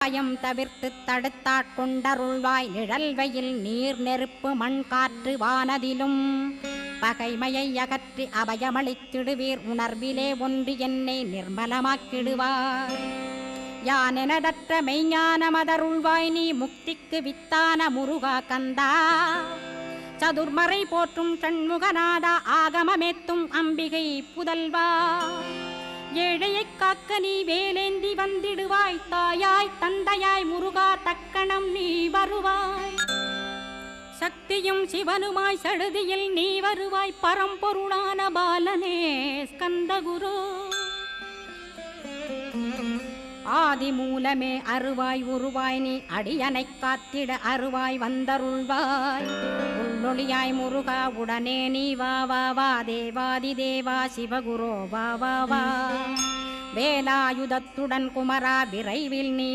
காயம் தவிர்த்து தடுத்தாட்கொண்டருள்வாய் நிழல்வையில் நீர் நெருப்பு மண் காற்று வானதிலும் பகைமையை அகற்றி அபயமளித்திடுவீர் உணர்விலே ஒன்று என்னை நிர்மலமாக்கிடுவார் யானெனதற்ற மெய்ஞானமதருள்வாய் நீ முக்திக்கு வித்தான முருகா கந்தா சதுர்மறை போற்றும் சண்முகநாதா ஆகமமேத்தும் அம்பிகை புதல்வா ஏழையைக் காக்க நீ வேலேந்தி வந்திடுவாய் தாயாய் தந்தையாய் முருகா தக்கணம் நீ வருவாய் சக்தியும் சிவனுமாய் சடுதியில் நீ வருவாய் பரம்பொருளான பாலனே ஸ்கந்தகுரு ஆதி மூலமே அருவாய் உருவாய் நீ அடியனைக் காத்திட அருவாய் வந்தருள்வாய் உள்ளொளியாய் முருகா உடனே நீ வா வா வா தேவாதி தேவா சிவகுரோ வா வா வா வேலாயுதத்துடன் குமரா விரைவில் நீ